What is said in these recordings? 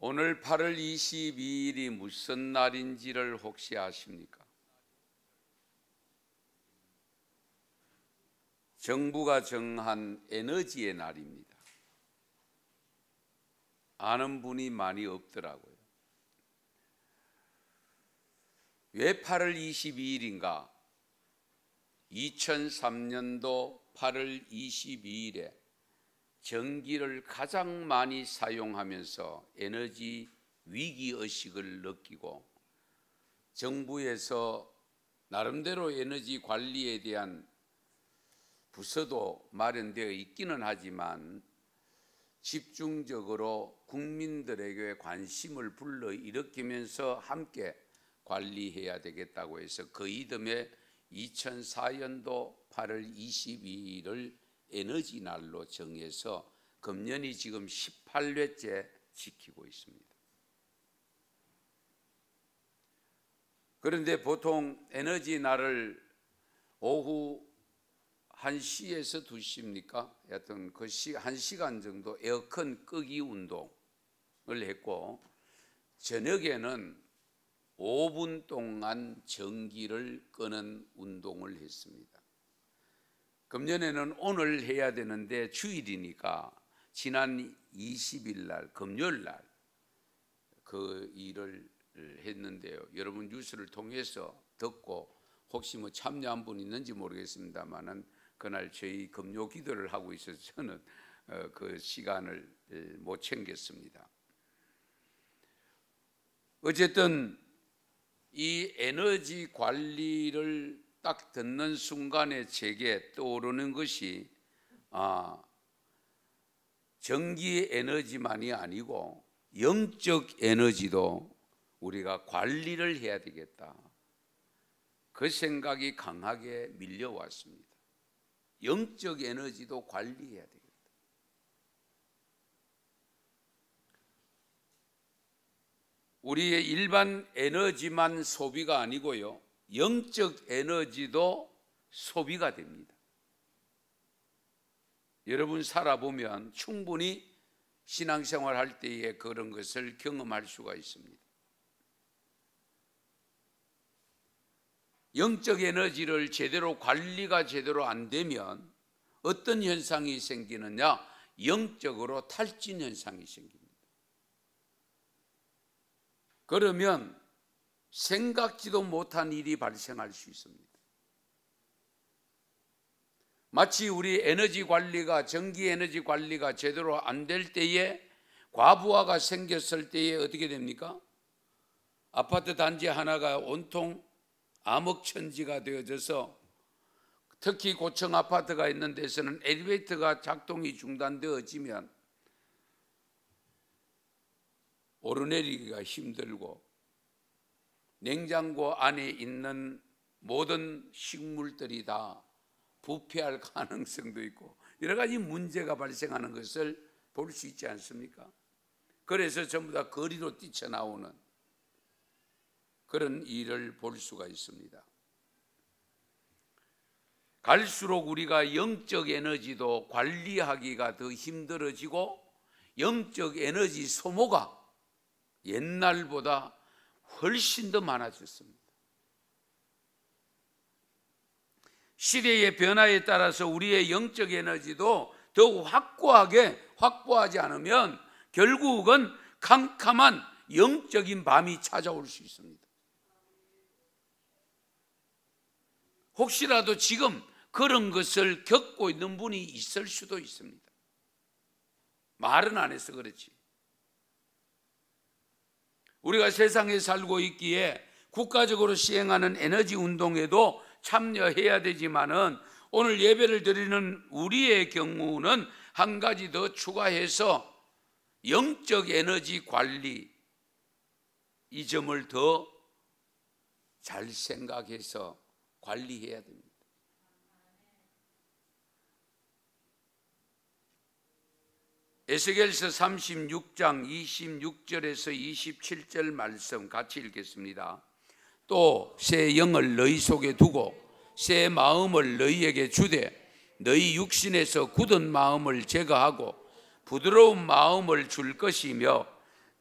오늘 8월 22일이 무슨 날인지를 혹시 아십니까? 정부가 정한 에너지의 날입니다. 아는 분이 많이 없더라고요. 왜 8월 22일인가? 2003년도 8월 22일에 전기를 가장 많이 사용하면서 에너지 위기의식을 느끼고 정부에서 나름대로 에너지 관리에 대한 부서도 마련되어 있기는 하지만 집중적으로 국민들에게 관심을 불러일으키면서 함께 관리해야 되겠다고 해서 그 이듬해 2004년도 8월 22일을 에너지 날로 정해서 금년이 지금 18회째 지키고 있습니다. 그런데 보통 에너지 날을 오후 1시에서 2시입니까? 하여튼 그 1시간 정도 에어컨 끄기 운동을 했고 저녁에는 5분 동안 전기를 끄는 운동을 했습니다. 금년에는 오늘 해야 되는데 주일이니까 지난 20일 날 금요일 날 그 일을 했는데요. 여러분 뉴스를 통해서 듣고 혹시 뭐 참여한 분 있는지 모르겠습니다만은 그날 저희 금요 기도를 하고 있어서 저는 그 시간을 못 챙겼습니다. 어쨌든 이 에너지 관리를 딱 듣는 순간에 제게 떠오르는 것이 전기 에너지만이 아니고 영적 에너지도 우리가 관리를 해야 되겠다. 그 생각이 강하게 밀려왔습니다. 영적 에너지도 관리해야 되겠다. 우리의 일반 에너지만 소비가 아니고요, 영적 에너지도 소비가 됩니다. 여러분 살아보면 충분히 신앙생활 할 때에 그런 것을 경험할 수가 있습니다. 영적 에너지를 관리가 제대로 안 되면 어떤 현상이 생기느냐? 영적으로 탈진 현상이 생깁니다. 그러면 생각지도 못한 일이 발생할 수 있습니다. 마치 우리 에너지 관리가, 전기 에너지 관리가 제대로 안 될 때에 과부하가 생겼을 때에 어떻게 됩니까? 아파트 단지 하나가 온통 암흑천지가 되어져서 특히 고층 아파트가 있는 데서는 엘리베이터가 작동이 중단되어지면 오르내리기가 힘들고 냉장고 안에 있는 모든 식물들이 다 부패할 가능성도 있고 여러 가지 문제가 발생하는 것을 볼 수 있지 않습니까? 그래서 전부 다 거리로 뛰쳐나오는 그런 일을 볼 수가 있습니다. 갈수록 우리가 영적 에너지도 관리하기가 더 힘들어지고 영적 에너지 소모가 옛날보다 훨씬 더 많아졌습니다. 시대의 변화에 따라서 우리의 영적 에너지도 더욱 확보하지 않으면 결국은 캄캄한 영적인 밤이 찾아올 수 있습니다. 혹시라도 지금 그런 것을 겪고 있는 분이 있을 수도 있습니다. 말은 안 해서 그렇지. 우리가 세상에 살고 있기에 국가적으로 시행하는 에너지 운동에도 참여해야 되지만은 오늘 예배를 드리는 우리의 경우는 한 가지 더 추가해서 영적 에너지 관리 이 점을 더 잘 생각해서 관리해야 됩니다. 에스겔서 36장 26절에서 27절 말씀 같이 읽겠습니다. 또 새 영을 너희 속에 두고 새 마음을 너희에게 주되 너희 육신에서 굳은 마음을 제거하고 부드러운 마음을 줄 것이며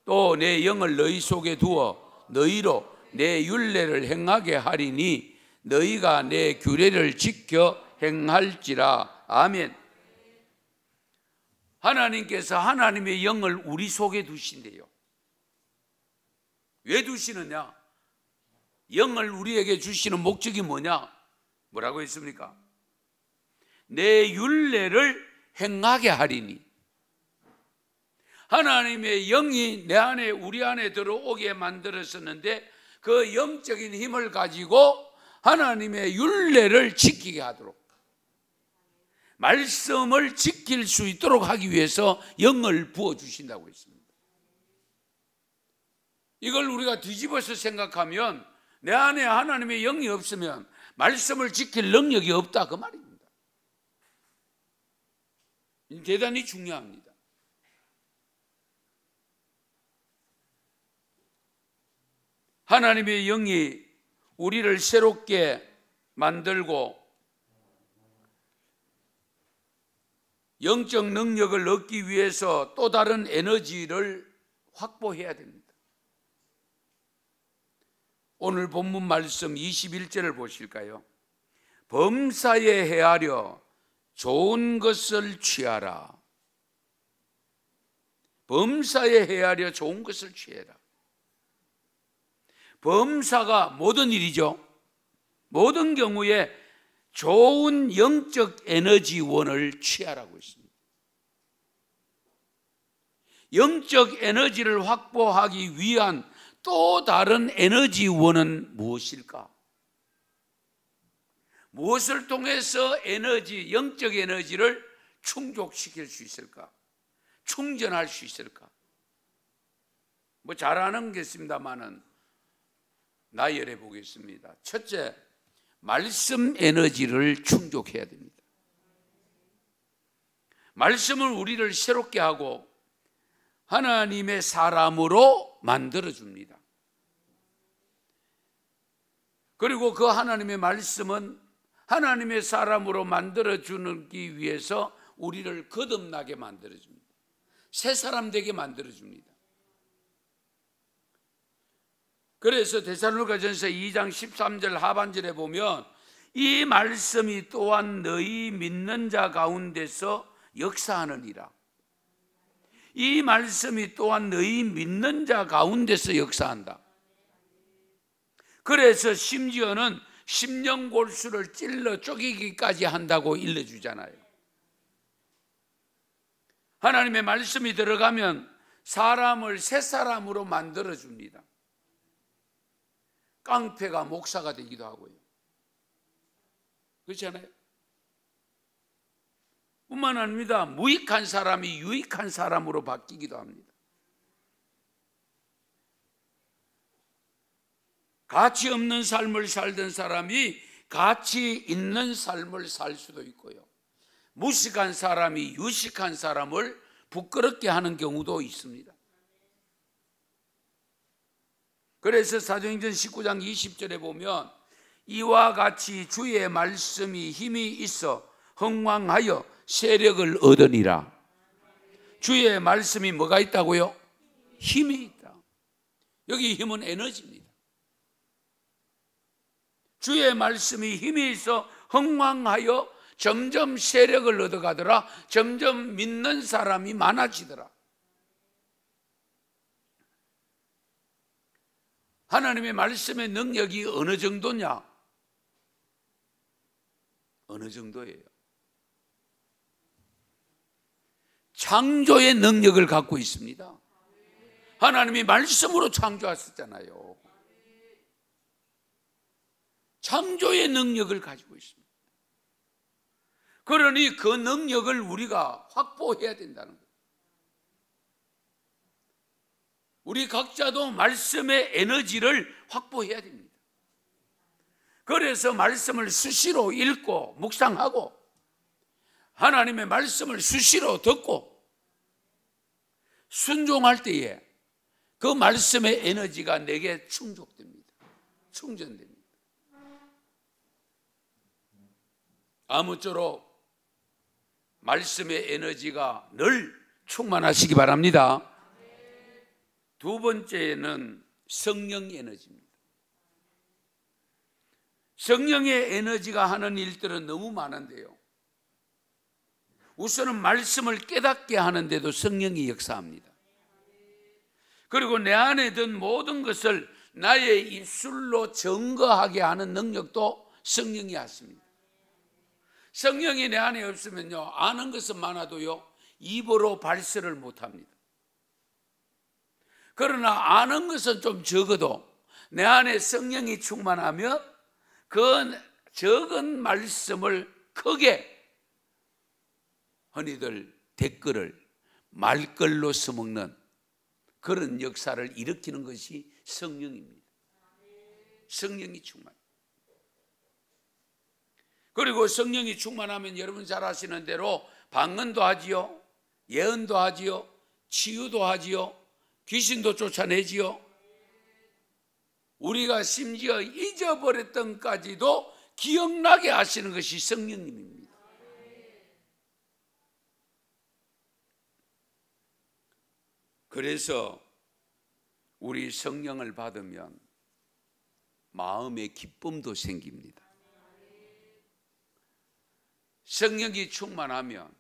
또 내 영을 너희 속에 두어 너희로 내 율례를 행하게 하리니 너희가 내 규례를 지켜 행할지라. 아멘. 하나님께서 하나님의 영을 우리 속에 두신대요. 왜 두시느냐? 영을 우리에게 주시는 목적이 뭐냐? 뭐라고 했습니까? 내 율례를 행하게 하리니. 하나님의 영이 내 안에, 우리 안에 들어오게 만들었었는데 그 영적인 힘을 가지고 하나님의 율례를 지키게 하도록, 말씀을 지킬 수 있도록 하기 위해서 영을 부어주신다고 했습니다. 이걸 우리가 뒤집어서 생각하면 내 안에 하나님의 영이 없으면 말씀을 지킬 능력이 없다, 그 말입니다. 대단히 중요합니다. 하나님의 영이 우리를 새롭게 만들고 영적 능력을 얻기 위해서 또 다른 에너지를 확보해야 됩니다. 오늘 본문 말씀 21절을 보실까요? 범사에 헤아려 좋은 것을 취하라. 범사에 헤아려 좋은 것을 취해라. 범사가 모든 일이죠. 모든 경우에 좋은 영적 에너지원을 취하라고 했습니다. 영적 에너지를 확보하기 위한 또 다른 에너지원은 무엇일까? 무엇을 통해서 영적 에너지를 충족시킬 수 있을까? 충전할 수 있을까? 뭐 잘 아는 게 있습니다만은 나열해 보겠습니다. 첫째, 말씀 에너지를 충족해야 됩니다. 말씀은 우리를 새롭게 하고 하나님의 사람으로 만들어줍니다. 그리고 그 하나님의 말씀은 하나님의 사람으로 만들어주기 위해서 우리를 거듭나게 만들어줍니다. 새 사람 되게 만들어줍니다. 그래서 데살로니가전서 2장 13절 하반절에 보면 이 말씀이 또한 너희 믿는 자 가운데서 역사하느니라. 이 말씀이 또한 너희 믿는 자 가운데서 역사한다. 그래서 심지어는 심령골수를 찔러 쪼개기까지 한다고 일러주잖아요. 하나님의 말씀이 들어가면 사람을 새 사람으로 만들어줍니다. 깡패가 목사가 되기도 하고요. 그렇잖아요. 뿐만 아닙니다. 무익한 사람이 유익한 사람으로 바뀌기도 합니다. 가치 없는 삶을 살던 사람이 가치 있는 삶을 살 수도 있고요. 무식한 사람이 유식한 사람을 부끄럽게 하는 경우도 있습니다. 그래서 사도행전 19장 20절에 보면 이와 같이 주의 말씀이 힘이 있어 흥왕하여 세력을 얻으니라. 주의 말씀이 뭐가 있다고요? 힘이 있다. 여기 힘은 에너지입니다. 주의 말씀이 힘이 있어 흥왕하여 점점 세력을 얻어가더라. 점점 믿는 사람이 많아지더라. 하나님의 말씀의 능력이 어느 정도냐? 어느 정도예요? 창조의 능력을 갖고 있습니다. 하나님이 말씀으로 창조하셨잖아요. 창조의 능력을 가지고 있습니다. 그러니 그 능력을 우리가 확보해야 된다는 거예요. 우리 각자도 말씀의 에너지를 확보해야 됩니다. 그래서 말씀을 수시로 읽고 묵상하고 하나님의 말씀을 수시로 듣고 순종할 때에 그 말씀의 에너지가 내게 충족됩니다. 충전됩니다. 아무쪼록 말씀의 에너지가 늘 충만하시기 바랍니다. 두 번째는 성령 에너지입니다. 성령의 에너지가 하는 일들은 너무 많은데요, 우선은 말씀을 깨닫게 하는데도 성령이 역사합니다. 그리고 내 안에 든 모든 것을 나의 입술로 증거하게 하는 능력도 성령이 하십니다. 성령이 내 안에 없으면요, 아는 것은 많아도요, 입으로 발설을 못합니다. 그러나 아는 것은 좀 적어도 내 안에 성령이 충만하면 그 적은 말씀을 크게 흔히들 댓글을 말글로 써먹는 그런 역사를 일으키는 것이 성령입니다. 성령이 충만. 그리고 성령이 충만하면 여러분 잘 아시는 대로 방언도 하지요, 예언도 하지요, 치유도 하지요, 귀신도 쫓아내지요. 우리가 심지어 잊어버렸던 까지도 기억나게 하시는 것이 성령님입니다. 그래서 우리 성령을 받으면 마음의 기쁨도 생깁니다. 성령이 충만하면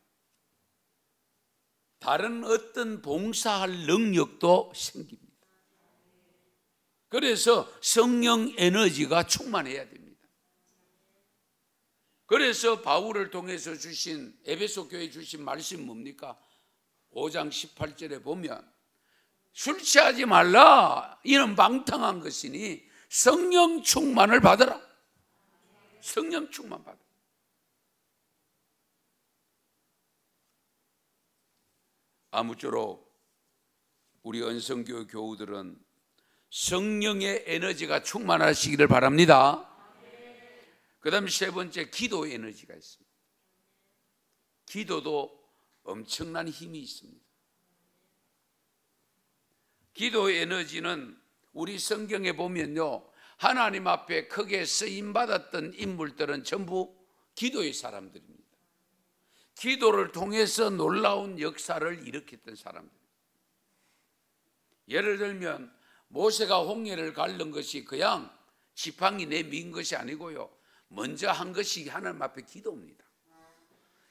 다른 어떤 봉사할 능력도 생깁니다. 그래서 성령 에너지가 충만해야 됩니다. 그래서 바울을 통해서 주신, 에베소 교회에 주신 말씀 뭡니까? 5장 18절에 보면 술 취하지 말라, 이는 방탕한 것이니 성령 충만을 받으라. 성령 충만 받으라. 아무쪼록 우리 언성교회 교우들은 성령의 에너지가 충만하시기를 바랍니다. 그 다음 세 번째, 기도 에너지가 있습니다. 기도도 엄청난 힘이 있습니다. 기도 에너지는 우리 성경에 보면요, 하나님 앞에 크게 쓰임받았던 인물들은 전부 기도의 사람들입니다. 기도를 통해서 놀라운 역사를 일으켰던 사람들. 예를 들면 모세가 홍해를 가른 것이 그냥 지팡이 내민 것이 아니고요, 먼저 한 것이 하나님 앞에 기도입니다.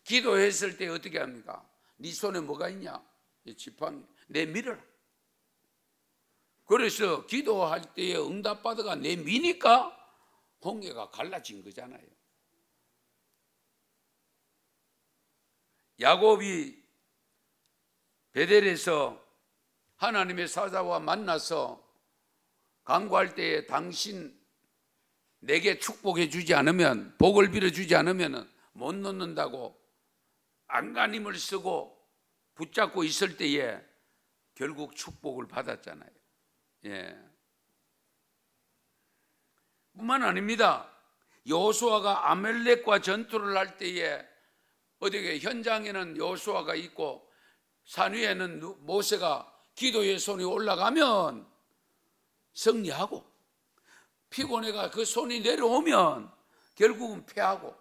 기도했을 때 어떻게 합니까? 네 손에 뭐가 있냐? 지팡이 내밀어라. 그래서 기도할 때에 응답받아가 내미니까 홍해가 갈라진 거잖아요. 야곱이 베델에서 하나님의 사자와 만나서 간구할 때에 당신 내게 축복해 주지 않으면, 복을 빌어 주지 않으면 못 놓는다고 안간힘을 쓰고 붙잡고 있을 때에 결국 축복을 받았잖아요. 예. 뿐만 아닙니다. 여호수아가 아말렉과 전투를 할 때에 어디에 현장에는 여호수아가 있고 산 위에는 모세가 기도의 손이 올라가면 승리하고, 피곤해가 그 손이 내려오면 결국은 패하고.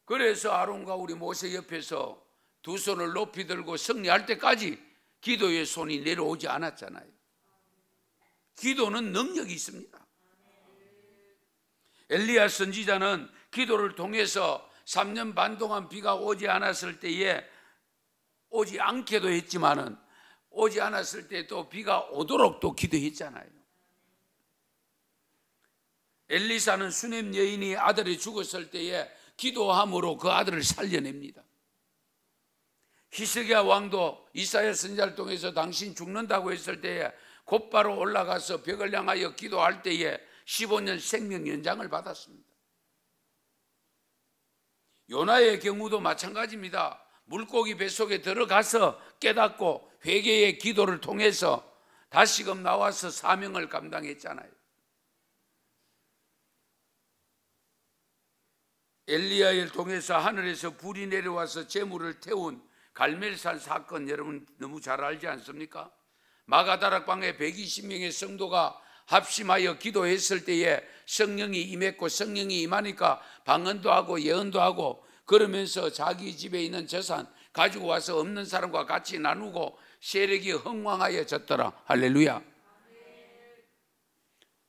그래서 아론과 우리 모세 옆에서 두 손을 높이 들고 승리할 때까지 기도의 손이 내려오지 않았잖아요. 기도는 능력이 있습니다. 엘리야 선지자는 기도를 통해서 3년 반 동안 비가 오지 않았을 때에, 오지 않게도 했지만은 오지 않았을 때 또 비가 오도록 또 기도했잖아요. 엘리사는 수넴 여인이 아들이 죽었을 때에 기도함으로 그 아들을 살려냅니다. 히스기야 왕도 이사야 선지자를 통해서 당신 죽는다고 했을 때에 곧바로 올라가서 벽을 향하여 기도할 때에 15년 생명 연장을 받았습니다. 요나의 경우도 마찬가지입니다. 물고기 뱃속에 들어가서 깨닫고 회개의 기도를 통해서 다시금 나와서 사명을 감당했잖아요. 엘리야를 통해서 하늘에서 불이 내려와서 재물을 태운 갈멜산 사건, 여러분 너무 잘 알지 않습니까? 마가다락방에 120명의 성도가 합심하여 기도했을 때에 성령이 임했고, 성령이 임하니까 방언도 하고 예언도 하고, 그러면서 자기 집에 있는 재산 가지고 와서 없는 사람과 같이 나누고 세력이 흥왕하여졌더라. 할렐루야.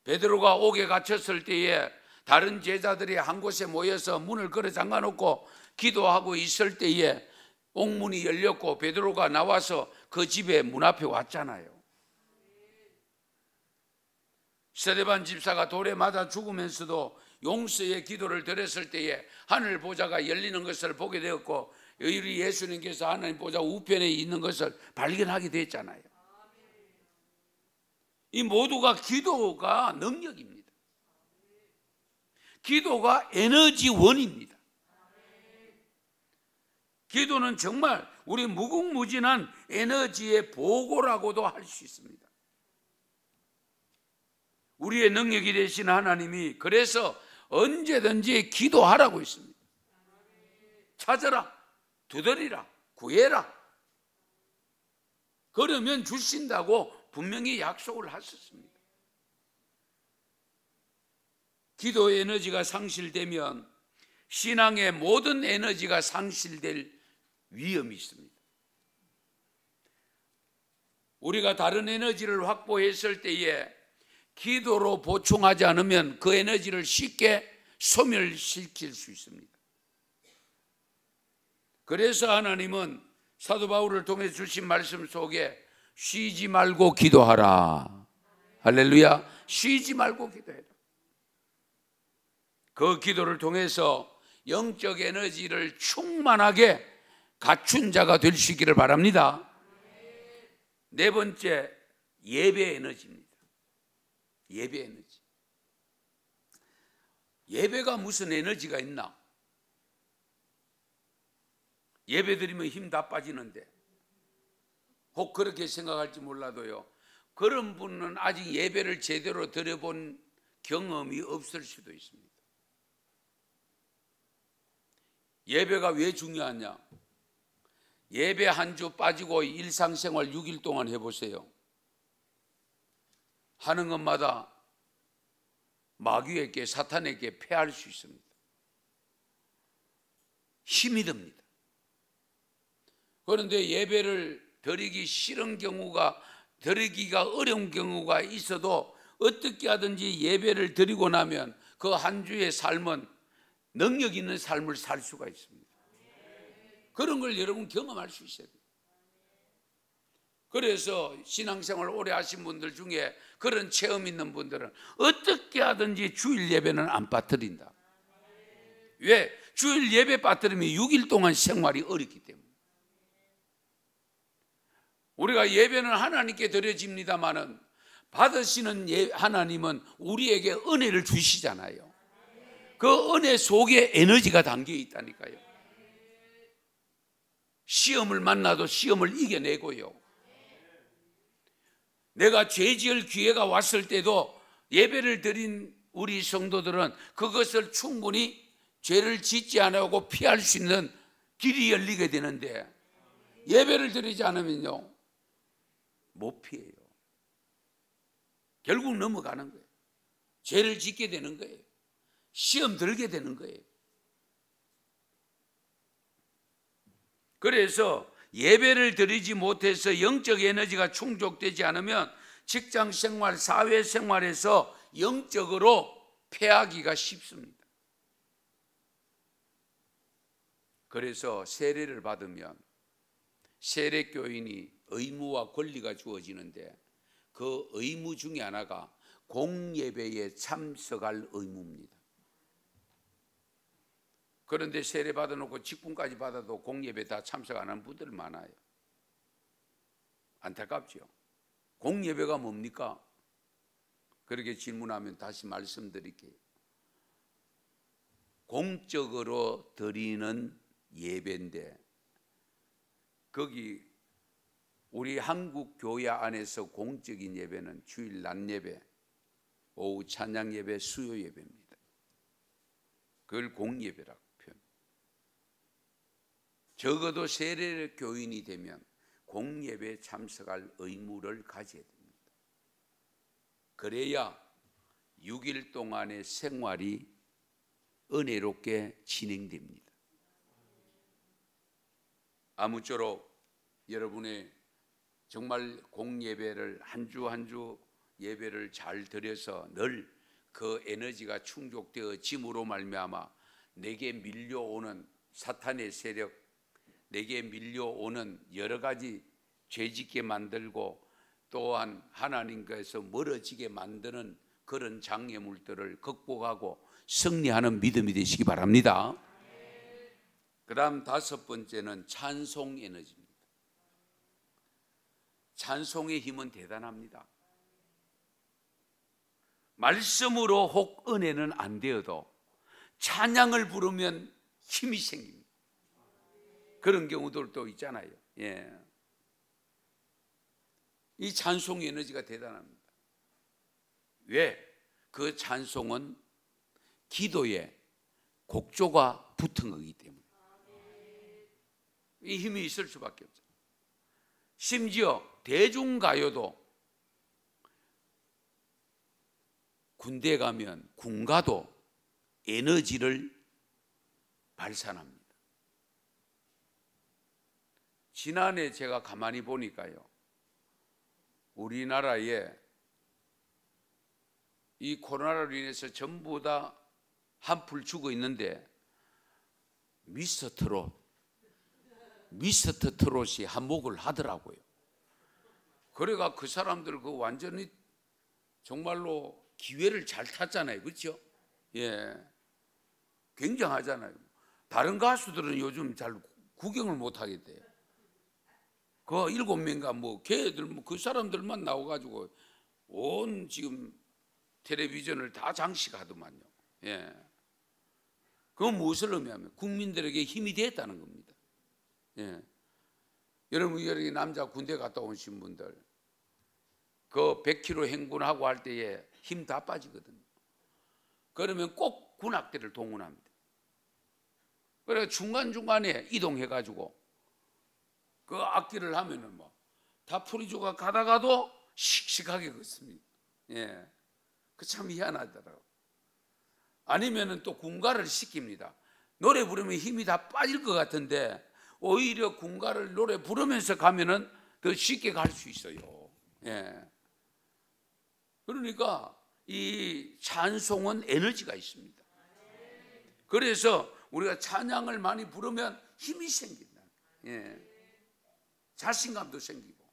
베드로가 옥에 갇혔을 때에 다른 제자들이 한 곳에 모여서 문을 걸어 잠가놓고 기도하고 있을 때에 옥문이 열렸고 베드로가 나와서 그 집에 문 앞에 왔잖아요. 스데반 집사가 돌에 맞아 죽으면서도 용서의 기도를 드렸을 때에 하늘 보좌가 열리는 것을 보게 되었고 우리 예수님께서 하나님 보좌 우편에 있는 것을 발견하게 됐잖아요. 이 모두가 기도가 능력입니다. 기도가 에너지원입니다. 기도는 정말 우리 무궁무진한 에너지의 보고라고도 할 수 있습니다. 우리의 능력이 되신 하나님이 그래서 언제든지 기도하라고 했습니다. 찾아라, 두드리라, 구해라. 그러면 주신다고 분명히 약속을 하셨습니다. 기도 에너지가 상실되면 신앙의 모든 에너지가 상실될 위험이 있습니다. 우리가 다른 에너지를 확보했을 때에 기도로 보충하지 않으면 그 에너지를 쉽게 소멸시킬 수 있습니다. 그래서 하나님은 사도 바울을 통해 주신 말씀 속에 쉬지 말고 기도하라. 할렐루야. 쉬지 말고 기도해라. 그 기도를 통해서 영적 에너지를 충만하게 갖춘 자가 될 수 있기를 바랍니다. 네 번째, 예배 에너지입니다. 예배 에너지. 예배가 무슨 에너지가 있나? 예배 드리면 힘 다 빠지는데, 혹 그렇게 생각할지 몰라도요, 그런 분은 아직 예배를 제대로 드려본 경험이 없을 수도 있습니다. 예배가 왜 중요하냐? 예배 한 주 빠지고 일상생활 6일 동안 해보세요. 하는 것마다 마귀에게, 사탄에게 패할 수 있습니다. 힘이 듭니다. 그런데 예배를 드리기 싫은 경우가, 드리기가 어려운 경우가 있어도 어떻게 하든지 예배를 드리고 나면 그 한 주의 삶은 능력 있는 삶을 살 수가 있습니다. 그런 걸 여러분 경험할 수 있어야 돼요. 그래서 신앙생활 오래 하신 분들 중에 그런 체험 있는 분들은 어떻게 하든지 주일 예배는 안 빠뜨린다. 왜? 주일 예배 빠뜨리면 6일 동안 생활이 어렵기 때문에. 우리가 예배는 하나님께 드려집니다마는 받으시는 하나님은 우리에게 은혜를 주시잖아요. 그 은혜 속에 에너지가 담겨 있다니까요. 시험을 만나도 시험을 이겨내고요. 내가 죄 지을 기회가 왔을 때도 예배를 드린 우리 성도들은 그것을 충분히 죄를 짓지 않고 피할 수 있는 길이 열리게 되는데, 예배를 드리지 않으면요 못 피해요. 결국 넘어가는 거예요. 죄를 짓게 되는 거예요. 시험 들게 되는 거예요. 그래서 예배를 드리지 못해서 영적 에너지가 충족되지 않으면 직장 생활, 사회 생활에서 영적으로 패하기가 쉽습니다. 그래서 세례를 받으면 세례교인이 의무와 권리가 주어지는데, 그 의무 중에 하나가 공예배에 참석할 의무입니다. 그런데 세례 받아놓고 직분까지 받아도 공예배 다 참석 안 하는 분들 많아요. 안타깝죠. 공예배가 뭡니까? 그렇게 질문하면 다시 말씀드릴게요. 공적으로 드리는 예배인데, 거기 우리 한국 교회 안에서 공적인 예배는 주일 낮 예배, 오후 찬양 예배, 수요 예배입니다. 그걸 공예배라고 표현. 적어도 세례 교인이 되면 공예배에 참석할 의무를 가져야 됩니다. 그래야 6일 동안의 생활이 은혜롭게 진행됩니다. 아무쪼록 여러분의 정말 공예배를 한 주 한 주 예배를 잘 드려서 늘 그 에너지가 충족되어짐으로 말미암아 내게 밀려오는 사탄의 세력, 내게 밀려오는 여러 가지 죄짓게 만들고 또한 하나님께서 멀어지게 만드는 그런 장애물들을 극복하고 승리하는 믿음이 되시기 바랍니다. 그 다음 5번째는 찬송 에너지입니다. 찬송의 힘은 대단합니다. 말씀으로 혹 은혜는 안 되어도 찬양을 부르면 힘이 생깁니다. 그런 경우들도 있잖아요. 예. 이 찬송 에너지가 대단합니다. 왜? 그 찬송은 기도에 곡조가 붙은 거기 때문에 이 힘이 있을 수밖에 없어요. 심지어 대중가요도 군대 가면 군가도 에너지를 발산합니다. 지난해 제가 가만히 보니까요, 우리나라에 이 코로나로 인해서 전부 다 한풀 죽어 있는데 미스터 트롯이 한몫을 하더라고요. 그래가 그 사람들 그 완전히 정말로 기회를 잘 탔잖아요. 그렇죠? 예, 굉장하잖아요. 다른 가수들은 요즘 잘 구경을 못 하겠대요. 그 7명가 뭐 걔들 뭐 그 사람들만 나와가지고 온 지금 텔레비전을 다 장식하더만요. 예, 그건 무엇을 의미하면 국민들에게 힘이 됐다는 겁니다. 예, 여러분 여기 남자 군대 갔다 오신 분들 그 100km 행군하고 할 때에 힘 다 빠지거든요. 그러면 꼭 군악대를 동원합니다. 그래서 중간중간에 이동해가지고 그 악기를 하면은 뭐 다 프리조가 가다가도 씩씩하게 걷습니다. 예, 그 참 희한하더라고요. 아니면은 또 군가를 시킵니다. 노래 부르면 힘이 다 빠질 것 같은데 오히려 군가를 노래 부르면서 가면은 더 쉽게 갈 수 있어요. 예. 그러니까 이 찬송은 에너지가 있습니다. 그래서 우리가 찬양을 많이 부르면 힘이 생긴다. 예. 자신감도 생기고.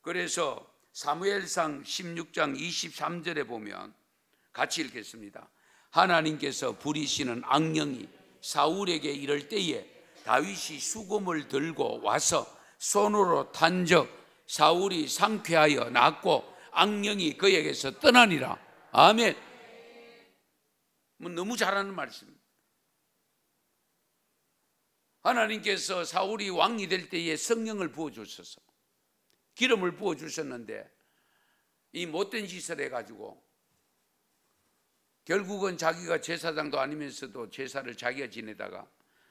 그래서 사무엘상 16장 23절에 보면 같이 읽겠습니다. 하나님께서 부리시는 악령이 사울에게 이를 때에 다윗이 수금을 들고 와서 손으로 탄적 사울이 상쾌하여 낫고 악령이 그에게서 떠나니라. 아멘. 너무 잘하는 말씀입니다. 하나님께서 사울이 왕이 될 때에 성령을 부어주셔서 기름을 부어주셨는데 이 못된 짓을 해가지고 결국은 자기가 제사장도 아니면서도 제사를 자기가 지내다가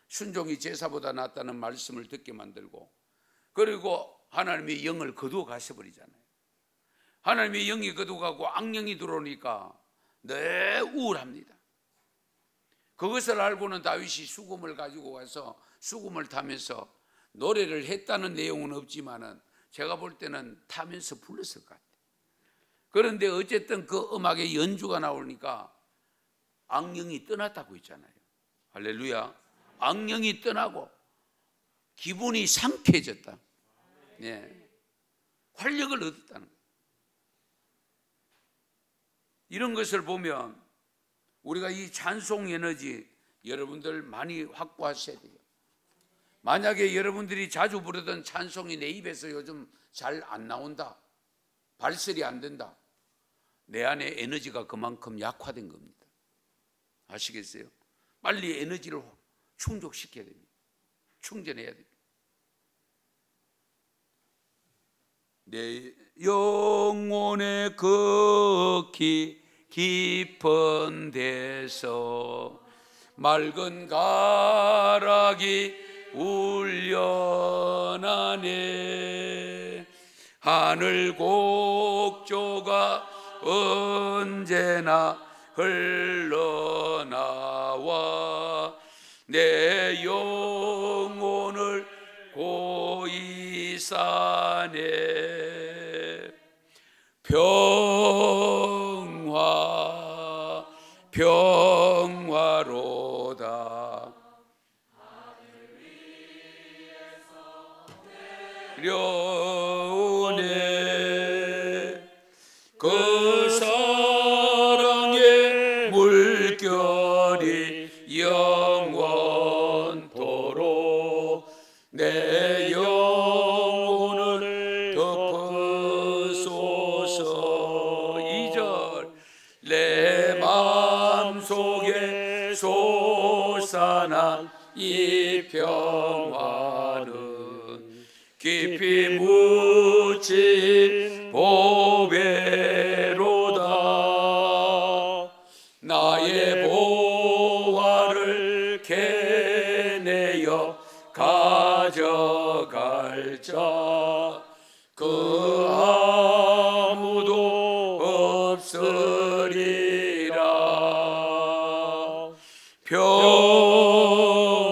순종이 제사보다 낫다는 말씀을 듣게 만들고 그리고 하나님의 영을 거두어 가셔버리잖아요. 하나님의 영이 거두어가고 악령이 들어오니까 네 우울합니다. 그것을 알고는 다윗이 수금을 가지고 와서 수금을 타면서 노래를 했다는 내용은 없지만은 제가 볼 때는 타면서 불렀을 것 같아요. 그런데 어쨌든 그 음악의 연주가 나오니까 악령이 떠났다고 했잖아요. 할렐루야. 악령이 떠나고 기분이 상쾌해졌다. 네. 활력을 얻었다는 거예요. 이런 것을 보면 우리가 이 찬송 에너지 여러분들 많이 확보하셔야 돼요. 만약에 여러분들이 자주 부르던 찬송이 내 입에서 요즘 잘 안 나온다, 발설이 안 된다, 내 안에 에너지가 그만큼 약화된 겁니다. 아시겠어요? 빨리 에너지를 충족시켜야 됩니다. 충전해야 됩니다. 내 영혼의 극히 깊은 데서 맑은 가락이 울려나네. 하늘 곡조가 언제나 흘러나와 내 영혼 고이산에 평화 평화로다. 려오네 그 사랑의 물결이 영원토록 내 영혼을 덮으소서. 2절 내 마음속에 솟아난 이 평화는 깊이 묻힌 보배로다. 나의 보화를 캐내어 가져갈 자 그 아무도 없으리라.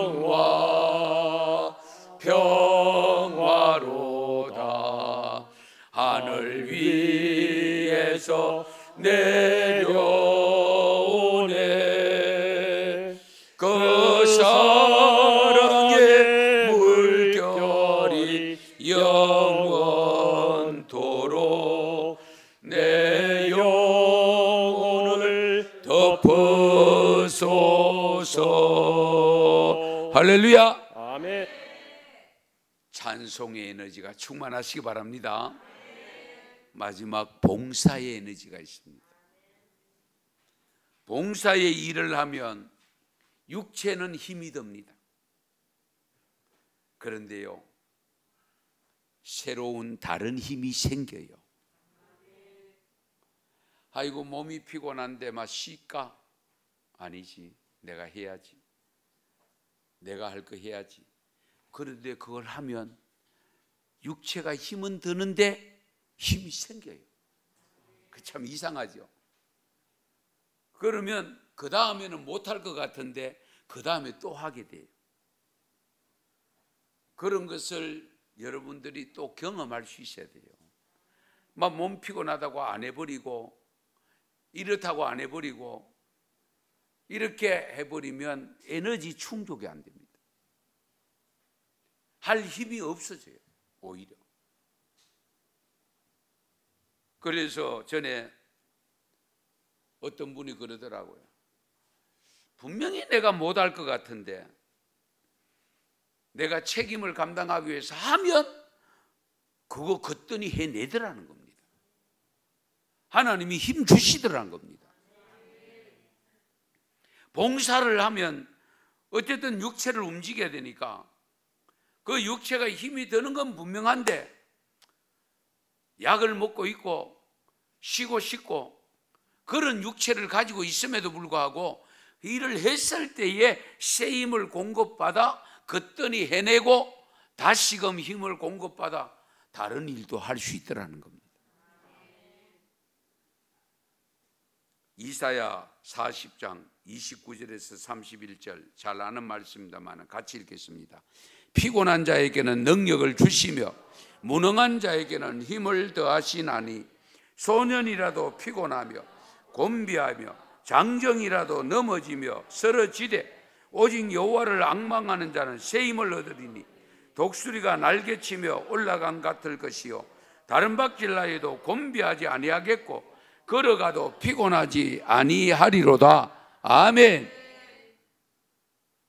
평화 평화로다. 하늘 위에서 내려오네 그 사랑의 물결이 영원토록 내 영혼을 덮으소서. 할렐루야. 아멘. 찬송의 에너지가 충만하시기 바랍니다. 마지막 봉사의 에너지가 있습니다. 봉사의 일을 하면 육체는 힘이 듭니다. 그런데요, 새로운 다른 힘이 생겨요. 아이고 몸이 피곤한데 막 쉴까? 아니지, 내가 해야지. 내가 할 거 해야지. 그런데 그걸 하면 육체가 힘은 드는데 힘이 생겨요. 그 참 이상하죠. 그러면 그 다음에는 못할 것 같은데 그 다음에 또 하게 돼요. 그런 것을 여러분들이 또 경험할 수 있어야 돼요. 막 몸 피곤하다고 안 해버리고 이렇다고 안 해버리고 이렇게 해버리면 에너지 충족이 안 됩니다. 할 힘이 없어져요, 오히려. 그래서 전에 어떤 분이 그러더라고요. 분명히 내가 못할 것 같은데 내가 책임을 감당하기 위해서 하면 그거 거뜬히 해내더라는 겁니다. 하나님이 힘 주시더라는 겁니다. 봉사를 하면 어쨌든 육체를 움직여야 되니까 그 육체가 힘이 드는 건 분명한데 약을 먹고 있고 쉬고 싶고 그런 육체를 가지고 있음에도 불구하고 일을 했을 때에 새 힘을 공급받아 거뜬히 해내고 다시금 힘을 공급받아 다른 일도 할 수 있더라는 겁니다. 이사야 40장 29절에서 31절 잘 아는 말씀입니다만 같이 읽겠습니다. 피곤한 자에게는 능력을 주시며 무능한 자에게는 힘을 더하시나니 소년이라도 피곤하며 곤비하며 장정이라도 넘어지며 쓰러지되 오직 여호와를 앙망하는 자는 새 힘을 얻으리니 독수리가 날개치며 올라간 같을 것이요 다른 박질나에도 곤비하지 아니하겠고 걸어가도 피곤하지 아니하리로다. 아멘.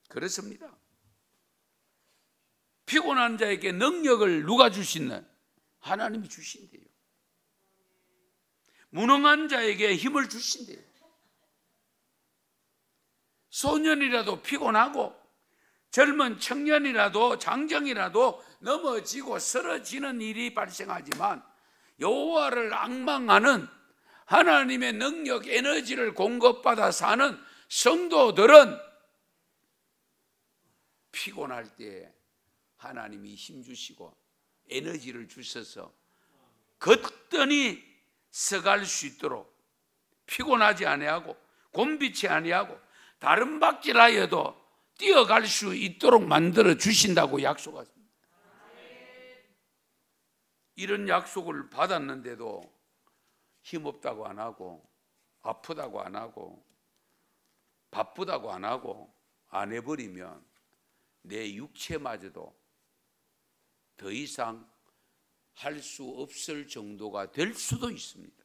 그렇습니다. 피곤한 자에게 능력을 누가 주시나? 하나님이 주신대요. 무능한 자에게 힘을 주신대요. 소년이라도 피곤하고 젊은 청년이라도 장정이라도 넘어지고 쓰러지는 일이 발생하지만 여호와를 앙망하는 하나님의 능력, 에너지를 공급받아 사는 성도들은 피곤할 때 하나님이 힘주시고 에너지를 주셔서 거뜬히 서갈 수 있도록 피곤하지 아니하고 곤비치 아니하고 다른 박질하여도 뛰어갈 수 있도록 만들어 주신다고 약속하십니다. 이런 약속을 받았는데도 힘없다고 안 하고, 아프다고 안 하고, 바쁘다고 안 하고 안 해버리면 내 육체마저도 더 이상 할 수 없을 정도가 될 수도 있습니다.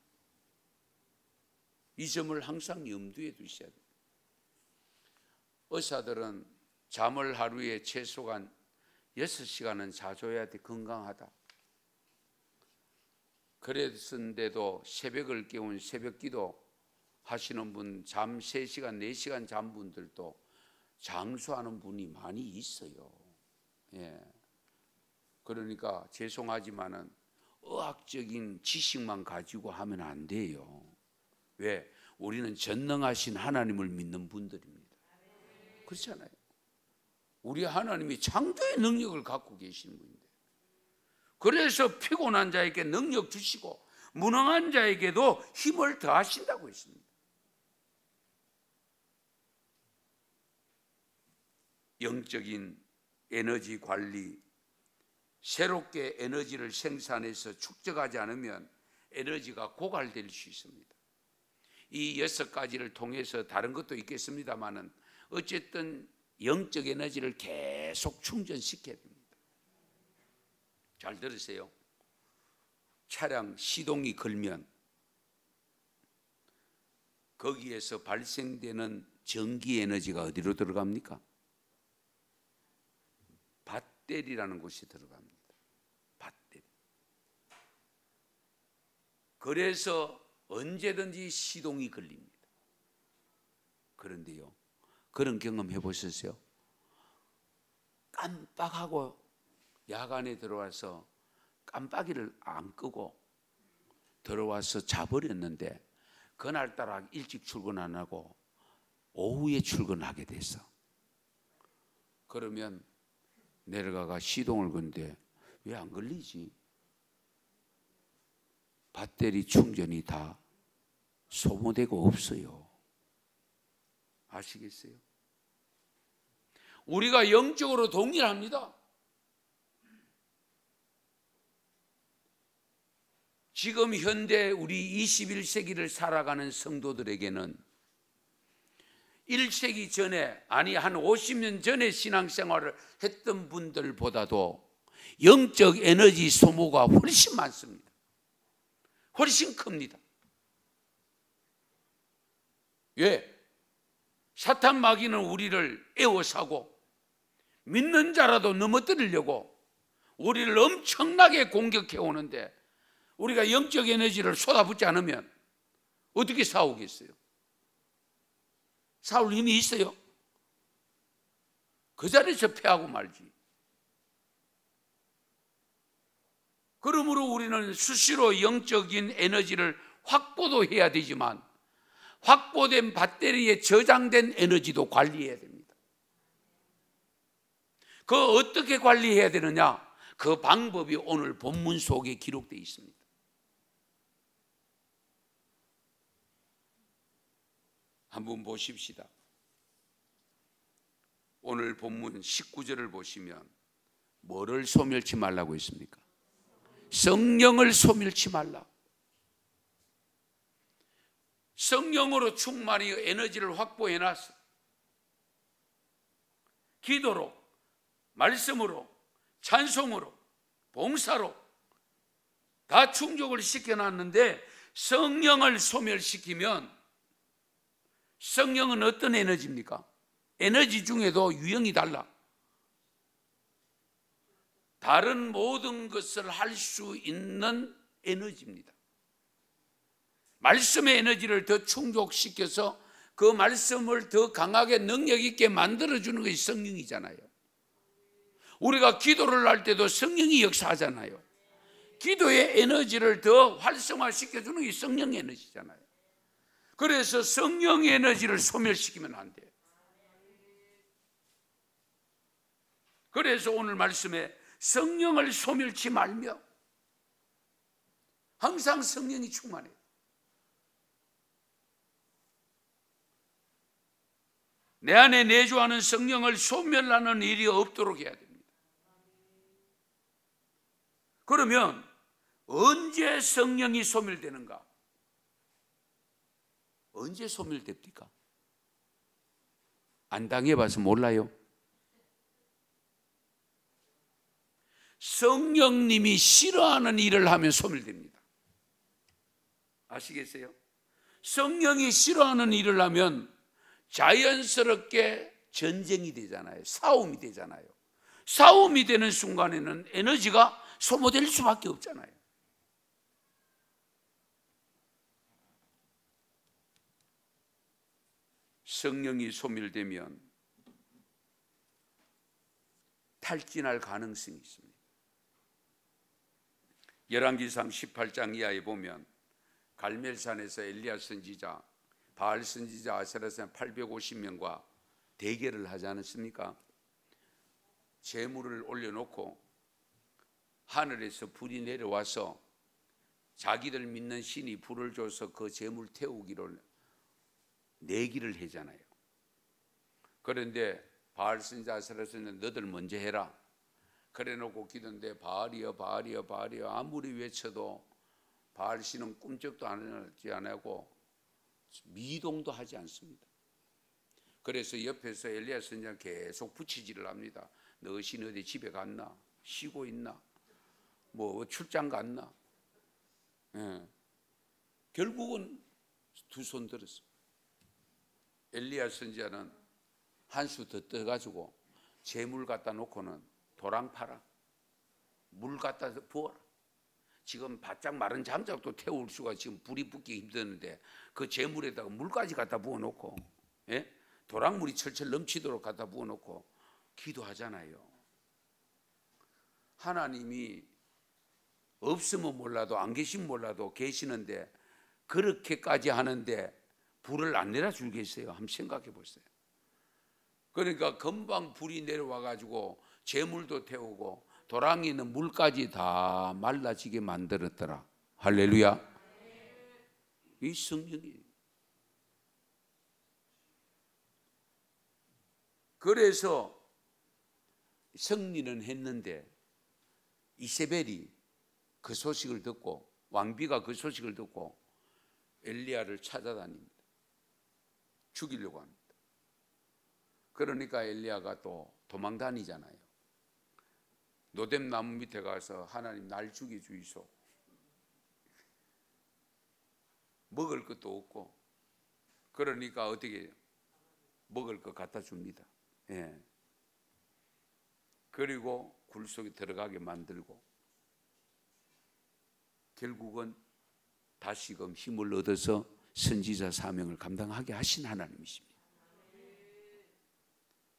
이 점을 항상 염두에 두셔야 됩니다. 의사들은 잠을 하루에 최소한 6시간은 자줘야 돼, 건강하다. 그랬는데도 새벽을 깨운 새벽기도 하시는 분, 잠 3시간, 4시간 잔 분들도 장수하는 분이 많이 있어요. 예. 그러니까 죄송하지만은 의학적인 지식만 가지고 하면 안 돼요. 왜? 우리는 전능하신 하나님을 믿는 분들입니다. 그렇잖아요. 우리 하나님이 창조의 능력을 갖고 계시는 분인데, 그래서 피곤한 자에게 능력 주시고 무능한 자에게도 힘을 더하신다고 했습니다. 영적인 에너지 관리, 새롭게 에너지를 생산해서 축적하지 않으면 에너지가 고갈될 수 있습니다. 이 6가지를 통해서 다른 것도 있겠습니다만은 어쨌든 영적 에너지를 계속 충전시켜야 됩니다. 잘 들으세요. 차량 시동이 걸면 거기에서 발생되는 전기 에너지가 어디로 들어갑니까? 배터리라는 곳이 들어갑니다. 배터리. 그래서 언제든지 시동이 걸립니다. 그런데요, 그런 경험 해보셨어요? 깜빡하고 야간에 들어와서 깜빡이를 안 끄고 들어와서 자버렸는데 그날따라 일찍 출근 안 하고 오후에 출근하게 됐어. 그러면 내려가가 시동을 건데 왜 안 걸리지? 배터리 충전이 다 소모되고 없어요. 아시겠어요? 우리가 영적으로 동일합니다. 지금 현대 우리 21세기를 살아가는 성도들에게는 1세기 전에, 아니 한 50년 전에 신앙생활을 했던 분들보다도 영적 에너지 소모가 훨씬 많습니다. 훨씬 큽니다. 왜? 사탄 마귀는 우리를 애워싸고 믿는 자라도 넘어뜨리려고 우리를 엄청나게 공격해 오는데, 우리가 영적 에너지를 쏟아붓지 않으면 어떻게 싸우겠어요? 싸울 힘이 있어요? 그 자리에서 패하고 말지. 그러므로 우리는 수시로 영적인 에너지를 확보도 해야 되지만 확보된 배터리에 저장된 에너지도 관리해야 됩니다. 그거 어떻게 관리해야 되느냐? 그 방법이 오늘 본문 속에 기록되어 있습니다. 한번 보십시다. 오늘 본문 19절을 보시면 뭐를 소멸치 말라고 했습니까? 성령을 소멸치 말라. 성령으로 충만히 에너지를 확보해놨어. 기도로, 말씀으로, 찬송으로, 봉사로 다 충족을 시켜놨는데 성령을 소멸시키면, 성령은 어떤 에너지입니까? 에너지 중에도 유형이 달라. 다른 모든 것을 할 수 있는 에너지입니다. 말씀의 에너지를 더 충족시켜서 그 말씀을 더 강하게 능력 있게 만들어주는 것이 성령이잖아요. 우리가 기도를 할 때도 성령이 역사하잖아요. 기도의 에너지를 더 활성화시켜주는 게 성령 에너지잖아요. 그래서 성령 에너지를 소멸시키면 안 돼요. 그래서 오늘 말씀에 성령을 소멸치 말며 항상 성령이 충만해요. 내 안에 내주하는 성령을 소멸하는 일이 없도록 해야 됩니다. 그러면 언제 성령이 소멸되는가? 언제 소멸됩니까? 안 당해봐서 몰라요. 성령님이 싫어하는 일을 하면 소멸됩니다. 아시겠어요? 성령이 싫어하는 일을 하면 자연스럽게 전쟁이 되잖아요. 싸움이 되잖아요. 싸움이 되는 순간에는 에너지가 소모될 수밖에 없잖아요. 성령이 소멸되면 탈진할 가능성이 있습니다. 열왕기상 18장 이하에 보면 갈멜산에서 엘리야 선지자, 바알 선지자, 아세라 선지자 850명과 대결을 하지 않았습니까? 제물을 올려놓고 하늘에서 불이 내려와서 자기들 믿는 신이 불을 줘서 그 제물 태우기를 내기를 하잖아요. 그런데 바알 선지자, 아세라 선지자 너들 먼저 해라. 그래놓고 기도인데 바알이여 바알이여 바알이여 아무리 외쳐도 바알 신은 꿈쩍도 하지 않고 미동도 하지 않습니다. 그래서 옆에서 엘리야 선지자가 계속 붙이질을 합니다. 너 신 어디 집에 갔나? 쉬고 있나? 뭐 출장 갔나? 결국은 두 손 들었어. 엘리야 선지자는 한 수 더 떠가지고 재물 갖다 놓고는 도랑 팔아. 물 갖다 부어라. 지금 바짝 마른 장작도 태울 수가 지금 불이 붙기 힘드는데 그 재물에다가 물까지 갖다 부어놓고 도랑물이 철철 넘치도록 갖다 부어놓고 기도하잖아요. 하나님이 없으면 몰라도 안 계시면 몰라도 계시는데 그렇게까지 하는데 불을 안 내려주겠어요? 한번 생각해 보세요. 그러니까 금방 불이 내려와 가지고 재물도 태우고 도랑에 있는 물까지 다 말라지게 만들었더라. 할렐루야. 이 성령이. 그래서 승리는 했는데 이세벨이 그 소식을 듣고 왕비가 그 소식을 듣고 엘리야를 찾아다닙니다. 죽이려고 합니다. 그러니까 엘리야가 또 도망 다니잖아요. 노뎀 나무 밑에 가서 하나님 날 죽여 주이소. 먹을 것도 없고 그러니까 어떻게 해요? 먹을 것 갖다 줍니다. 그리고 굴 속에 들어가게 만들고 결국은 다시금 힘을 얻어서 선지자 사명을 감당하게 하신 하나님이십니다.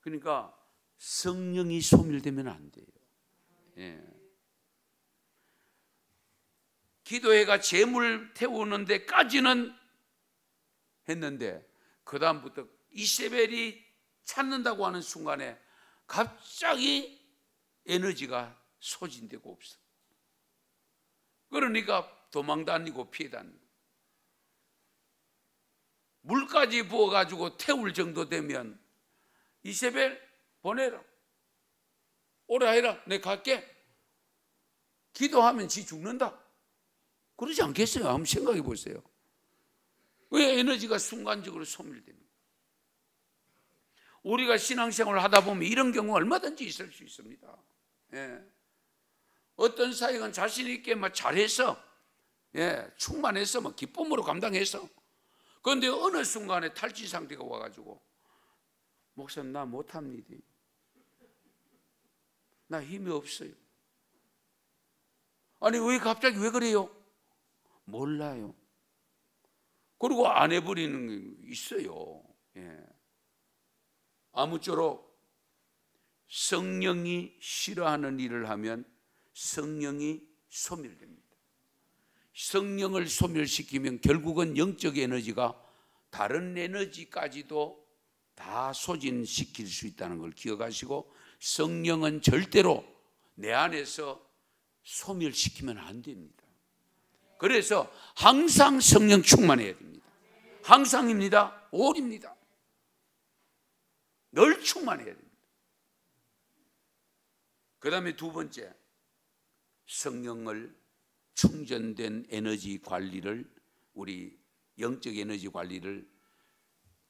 그러니까 성령이 소멸되면 안 돼요. 기도회가 재물 태우는 데까지는 했는데 그 다음부터 이세벨이 찾는다고 하는 순간에 갑자기 에너지가 소진되고 없어. 그러니까 도망 다니고 피해 다니고 물까지 부어가지고 태울 정도 되면 이세벨 보내라. 오라 해라. 내가 갈게. 기도하면 지 죽는다. 그러지 않겠어요? 한번 생각해 보세요. 왜 에너지가 순간적으로 소멸됩니까? 우리가 신앙생활을 하다 보면 이런 경우 얼마든지 있을 수 있습니다. 어떤 사역은 자신 있게 막 잘해서 충만해서 막 기쁨으로 감당해서 그런데 어느 순간에 탈취 상태가 와가지고 목사님 나 못합니다. 나 힘이 없어요. 아니 왜 갑자기 왜 그래요? 몰라요. 그리고 안 해버리는 게 있어요. 아무쪼록 성령이 싫어하는 일을 하면 성령이 소멸됩니다. 성령을 소멸시키면 결국은 영적 에너지가 다른 에너지까지도 다 소진시킬 수 있다는 걸 기억하시고 성령은 절대로 내 안에서 소멸시키면 안 됩니다. 그래서 항상 성령 충만해야 됩니다. 항상입니다. 올입니다. 늘 충만해야 됩니다. 그 다음에 두 번째, 성령을 충전된 에너지 관리를, 우리 영적 에너지 관리를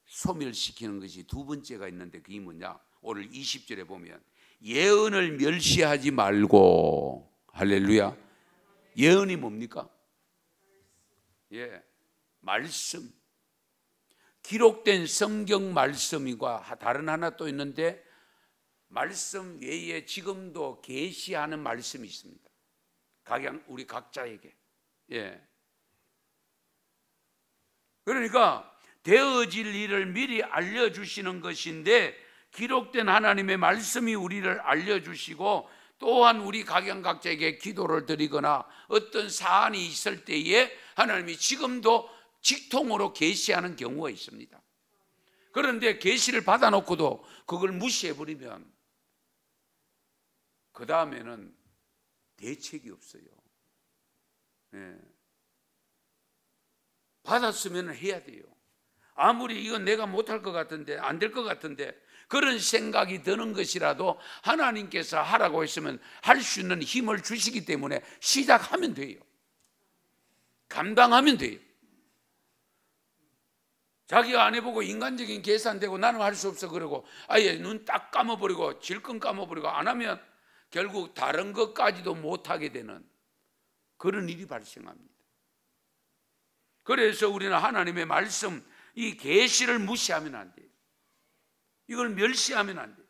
소멸시키는 것이 두 번째가 있는데, 그게 뭐냐? 오늘 20절에 보면 예언을 멸시하지 말고, 할렐루야. 예언이 뭡니까? 말씀, 기록된 성경 말씀과 다른 하나 또 있는데, 말씀 외에 지금도 계시하는 말씀이 있습니다. 우리 각자에게. 그러니까 되어질 일을 미리 알려주시는 것인데, 기록된 하나님의 말씀이 우리를 알려주시고, 또한 우리 각양각자에게 기도를 드리거나 어떤 사안이 있을 때에 하나님이 지금도 직통으로 계시하는 경우가 있습니다. 그런데 계시를 받아놓고도 그걸 무시해버리면 그 다음에는 대책이 없어요. 받았으면 해야 돼요. 아무리 이건 내가 못할 것 같은데, 안 될 것 같은데, 그런 생각이 드는 것이라도 하나님께서 하라고 했으면 할 수 있는 힘을 주시기 때문에 시작하면 돼요. 감당하면 돼요. 자기가 안 해보고 인간적인 계산되고 나는 할 수 없어 그러고 아예 눈 딱 감아버리고 질끈 감아버리고 안 하면 결국 다른 것까지도 못하게 되는 그런 일이 발생합니다. 그래서 우리는 하나님의 말씀, 이 계시를 무시하면 안 돼요. 이걸 멸시하면 안 돼요.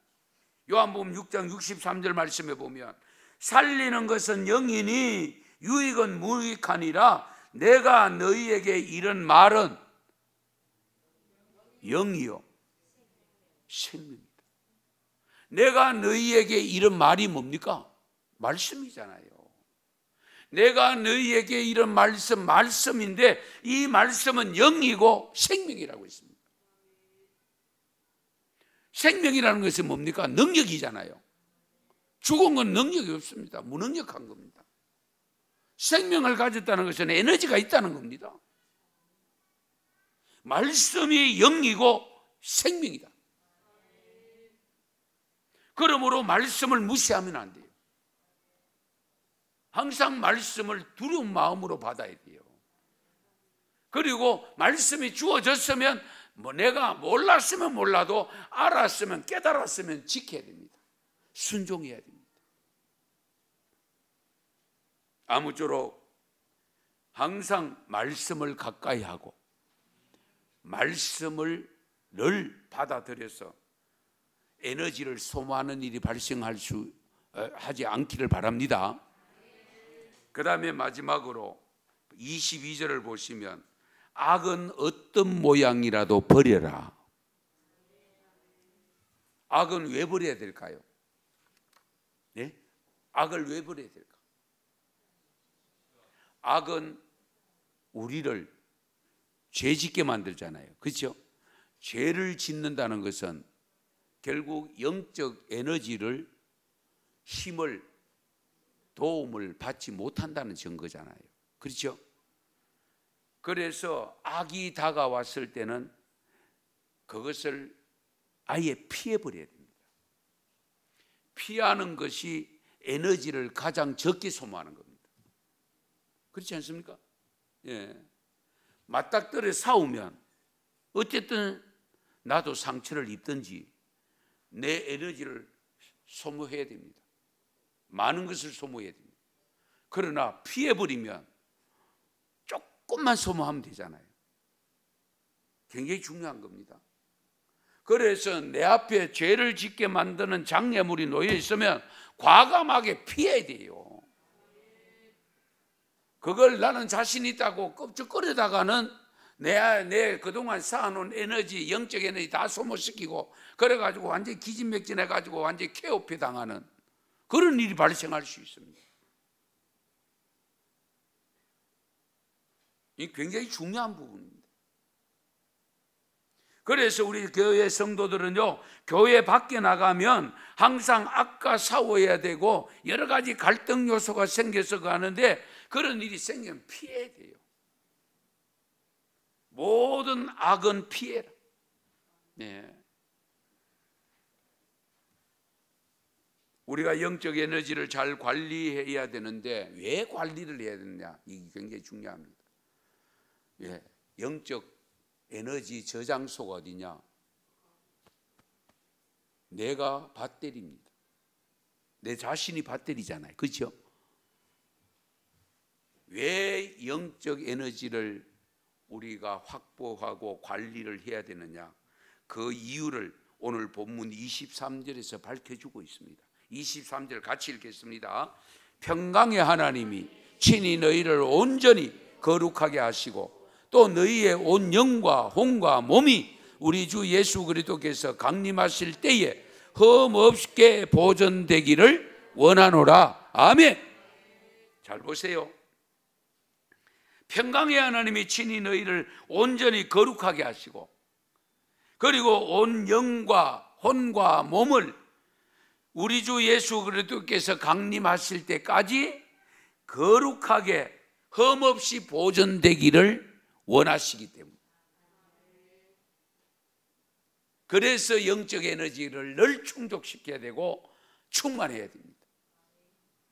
요한복음 6장 63절 말씀에 보면 살리는 것은 영이니 유익은 무익하니라. 내가 너희에게 이런 말은 영이요 생명이다. 내가 너희에게 이런 말이 뭡니까? 말씀이잖아요. 내가 너희에게 이런 말씀인데 이 말씀은 영이고 생명이라고 했습니다. 생명이라는 것은 뭡니까? 능력이잖아요. 죽은 건 능력이 없습니다. 무능력한 겁니다. 생명을 가졌다는 것은 에너지가 있다는 겁니다. 말씀이 영이고 생명이다. 그러므로 말씀을 무시하면 안 돼요. 항상 말씀을 두려운 마음으로 받아야 돼요. 그리고 말씀이 주어졌으면 내가 몰랐으면 몰라도 알았으면 깨달았으면 지켜야 됩니다. 순종해야 됩니다. 아무쪼록 항상 말씀을 가까이 하고 말씀을 늘 받아들여서 에너지를 소모하는 일이 하지 않기를 바랍니다. 그 다음에 마지막으로 22절을 보시면 악은 어떤 모양이라도 버려라. 악은 왜 버려야 될까요? 네? 악을 왜 버려야 될까? 악은 우리를 죄 짓게 만들잖아요. 그렇죠? 죄를 짓는다는 것은 결국 영적 에너지를, 힘을, 도움을 받지 못한다는 증거잖아요. 그렇죠? 그래서 악이 다가왔을 때는 그것을 아예 피해버려야 됩니다. 피하는 것이 에너지를 가장 적게 소모하는 겁니다. 그렇지 않습니까? 맞닥뜨려 싸우면 어쨌든 나도 상처를 입든지 내 에너지를 소모해야 됩니다. 많은 것을 소모해야 됩니다. 그러나 피해버리면 조금만 소모하면 되잖아요. 굉장히 중요한 겁니다. 그래서 내 앞에 죄를 짓게 만드는 장애물이 놓여 있으면 과감하게 피해야 돼요. 그걸 나는 자신 있다고 껍적거리다가는 내 그동안 쌓아놓은 에너지, 영적 에너지 다 소모시키고 그래가지고 완전히 기진맥진해가지고 완전히 케어피 당하는 그런 일이 발생할 수 있습니다. 이 굉장히 중요한 부분입니다. 그래서 우리 교회 성도들은요, 교회 밖에 나가면 항상 악과 싸워야 되고 여러 가지 갈등 요소가 생겨서 가는데 그런 일이 생기면 피해야 돼요. 모든 악은 피해라. 네. 우리가 영적 에너지를 잘 관리해야 되는데 왜 관리를 해야 되느냐? 이게 굉장히 중요합니다. 예, 영적 에너지 저장소가 어디냐? 내가 배터리입니다. 내 자신이 배터리잖아요. 그렇죠? 왜 영적 에너지를 우리가 확보하고 관리를 해야 되느냐? 그 이유를 오늘 본문 23절에서 밝혀주고 있습니다. 23절 같이 읽겠습니다. 평강의 하나님이 친히 너희를 온전히 거룩하게 하시고 또 너희의 온 영과 혼과 몸이 우리 주 예수 그리스도께서 강림하실 때에 흠없게 보존되기를 원하노라. 아멘. 잘 보세요. 평강의 하나님이 친히 너희를 온전히 거룩하게 하시고 그리고 온 영과 혼과 몸을 우리 주 예수 그리스도께서 강림하실 때까지 거룩하게 흠없이 보존되기를 원하시기 때문에, 그래서 영적 에너지를 늘 충족시켜야 되고 충만해야 됩니다.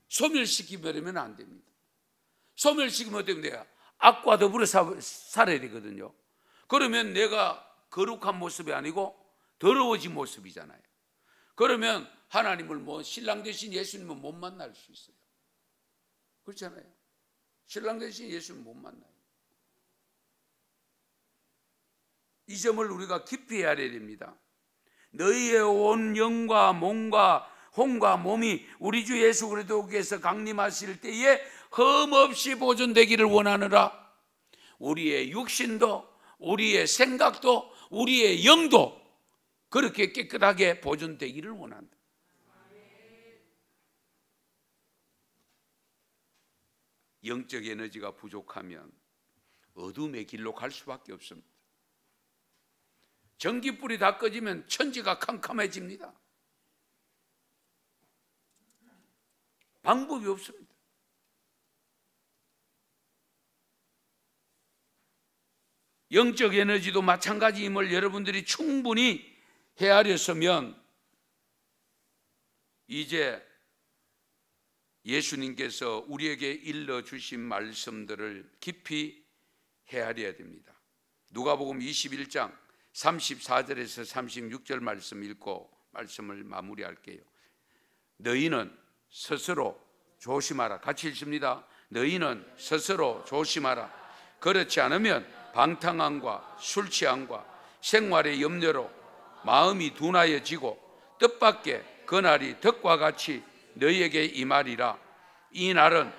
소멸시키면 안 됩니다. 소멸시키면 어떻게 돼요? 악과 더불어 살아야 되거든요. 그러면 내가 거룩한 모습이 아니고 더러워진 모습이잖아요. 그러면 하나님을 신랑 대신 예수님은 못 만날 수 있어요. 그렇잖아요. 신랑 대신 예수님은 못 만나요. 이 점을 우리가 깊이 알아야 됩니다. 너희의 온 영과 몸과 혼과 몸이 우리 주 예수 그리스도께서 강림하실 때에 흠없이 보존되기를 원하느라. 우리의 육신도 우리의 생각도 우리의 영도 그렇게 깨끗하게 보존되기를 원한다. 영적 에너지가 부족하면 어둠의 길로 갈 수밖에 없습니다. 전기불이 다 꺼지면 천지가 캄캄해집니다. 방법이 없습니다. 영적 에너지도 마찬가지임을 여러분들이 충분히 헤아렸으면 이제 예수님께서 우리에게 일러주신 말씀들을 깊이 헤아려야 됩니다. 누가복음 21장 34절에서 36절 말씀 읽고 말씀을 마무리할게요. 너희는 스스로 조심하라. 같이 읽습니다. 너희는 스스로 조심하라. 그렇지 않으면 방탕함과 술취함과 생활의 염려로 마음이 둔하여지고 뜻밖의 그날이 덕과 같이 너희에게 임하리라. 이 날은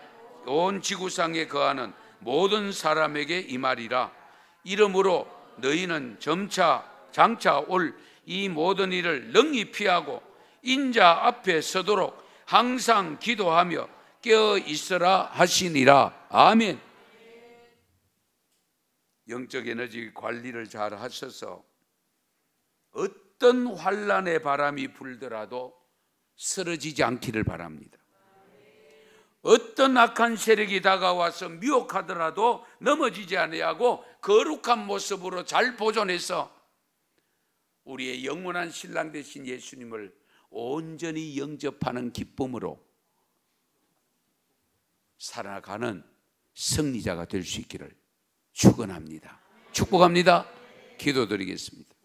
온 지구상에 거하는 모든 사람에게 임하리라. 이러므로 너희는 장차 올 이 모든 일을 능히 피하고 인자 앞에 서도록 항상 기도하며 깨어 있으라 하시니라. 아멘. 영적 에너지 관리를 잘 하셔서 어떤 환난의 바람이 불더라도 쓰러지지 않기를 바랍니다. 어떤 악한 세력이 다가와서 미혹하더라도 넘어지지 아니하고 거룩한 모습으로 잘 보존해서 우리의 영원한 신랑 되신 예수님을 온전히 영접하는 기쁨으로 살아가는 승리자가 될 수 있기를 축원합니다. 축복합니다. 기도드리겠습니다.